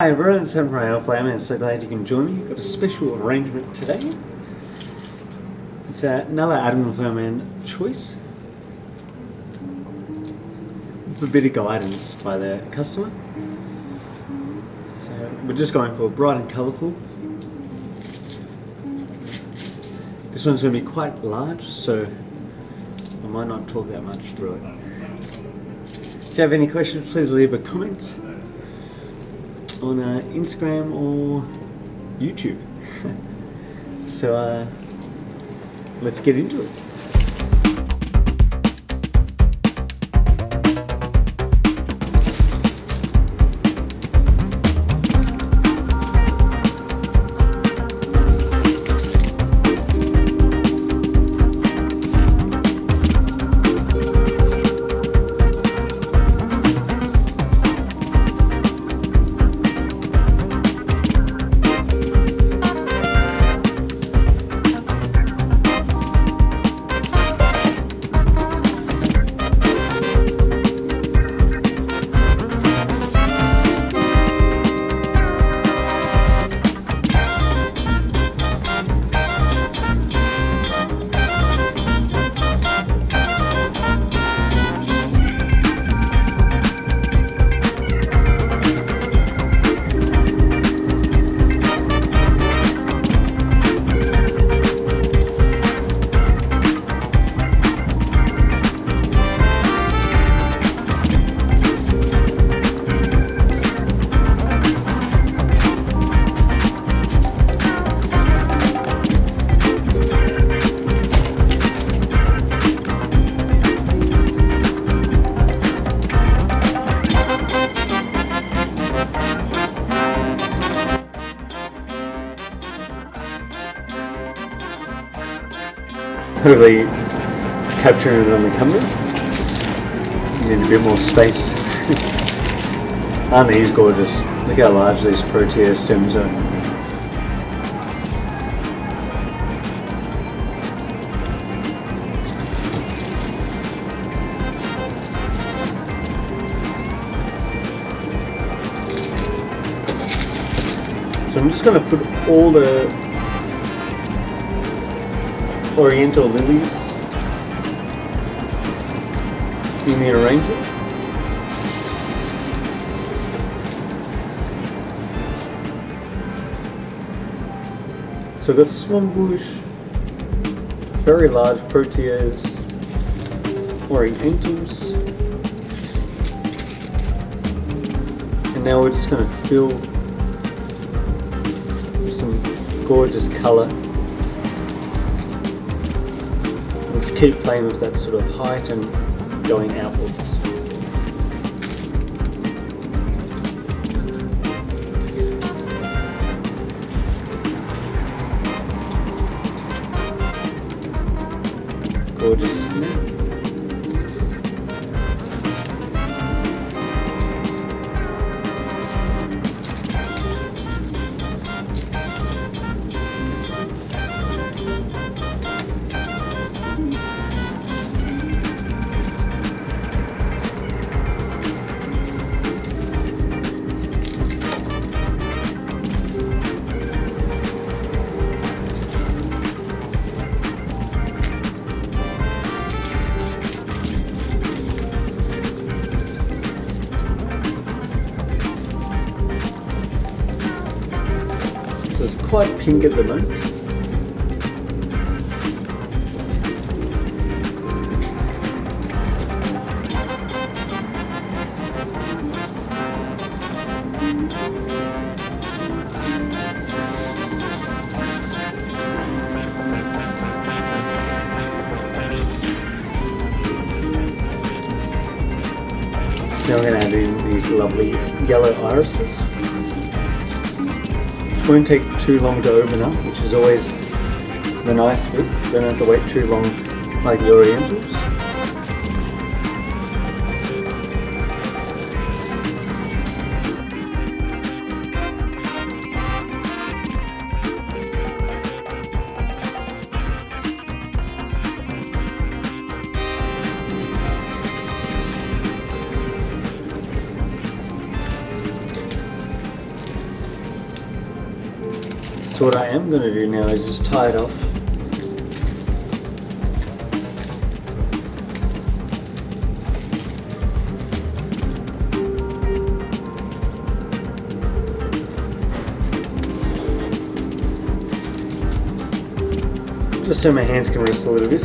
Hi everyone, it's Sam from Oriental Lilies. I'm so glad you can join me. I've got a special arrangement today. It's another Adam Furman choice. For a bit of guidance by the customer. So we're just going for bright and colourful. This one's going to be quite large, so I might not talk that much through it. If you have any questions, please leave a comment on Instagram or YouTube. So let's get into it. Hopefully it's capturing it on the camera. Need a bit more space. Aren't these gorgeous? Look how large these protea stems are. So I'm just going to put all the Oriental Lilies in the arrangement. So I've got swan bush, very large proteas, Orientals, and now we're just going to fill with some gorgeous colour. Just keep playing with that sort of height and going outwards. Gorgeous. So it's quite pink at the moment. Now we're going to add in these lovely yellow irises. Won't take too long to open up, which is always the nice bit. Don't have to wait too long like the Orientals. So what I am going to do now is just tie it off. Just so my hands can rest a little bit.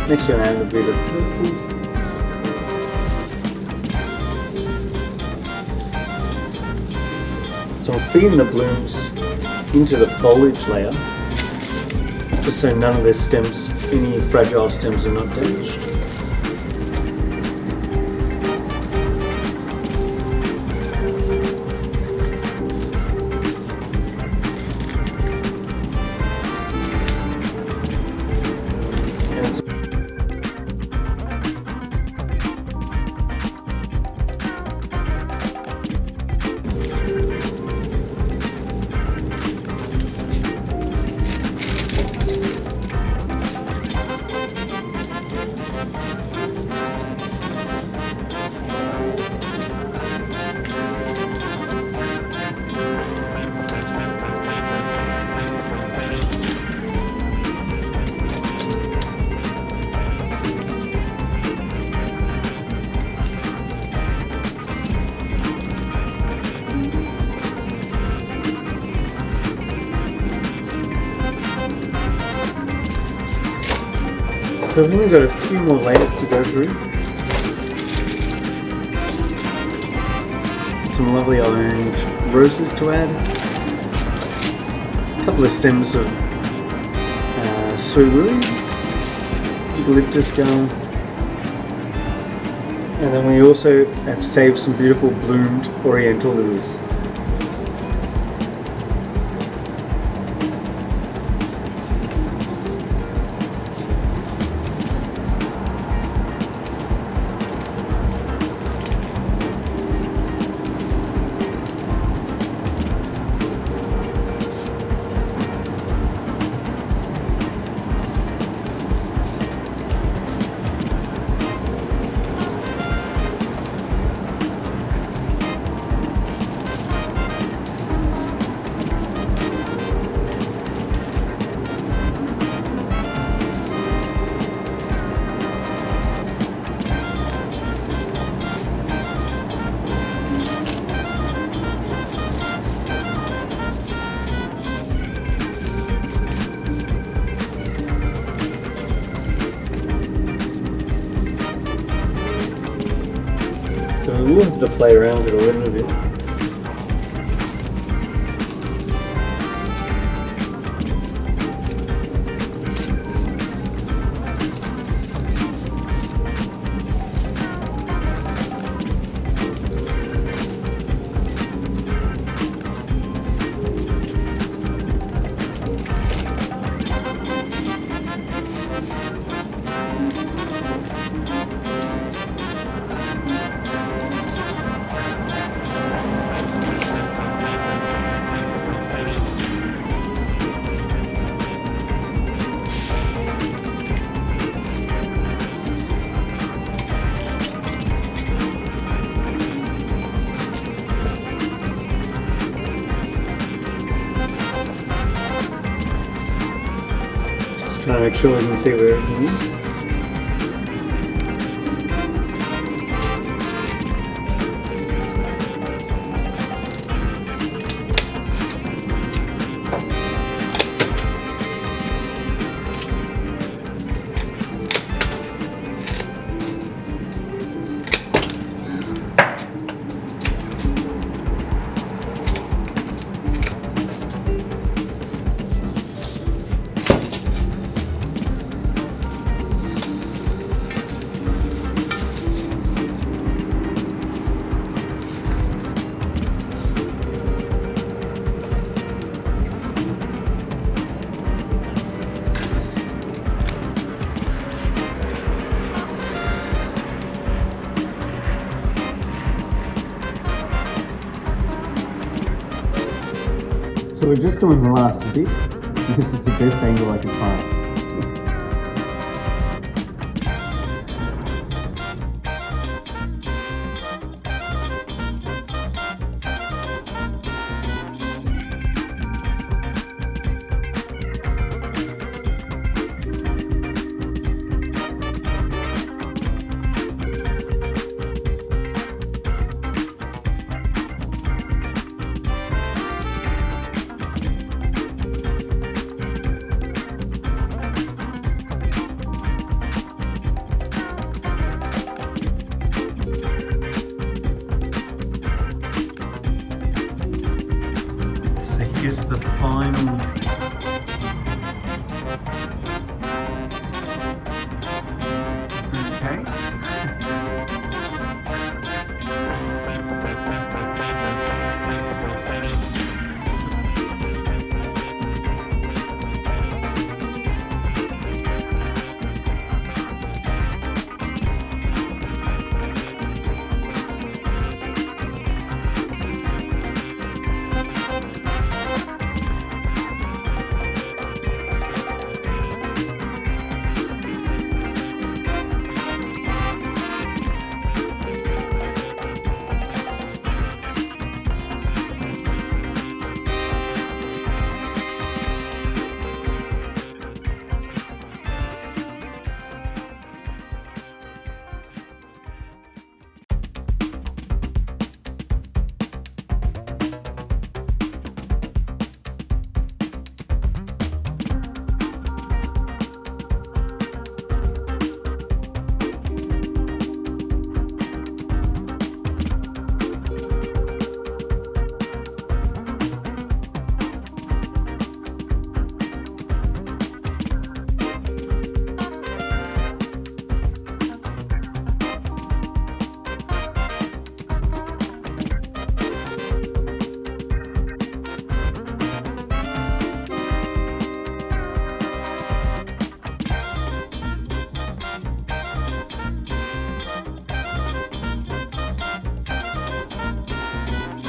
Next one I have a bit of purple. So I'm feeding the blooms into the foliage layer, just so none of the stems, any fragile stems, are not damaged. So I've only got a few more layers to go through. Some lovely orange roses to add. A couple of stems of suiru, eucalyptus gum. And then we also have saved some beautiful bloomed Oriental Lilies. So we will have to play around with it a little bit. Trying to make sure we can see where everything is. So we're just doing the last bit. This is the best angle I can find. Here's the final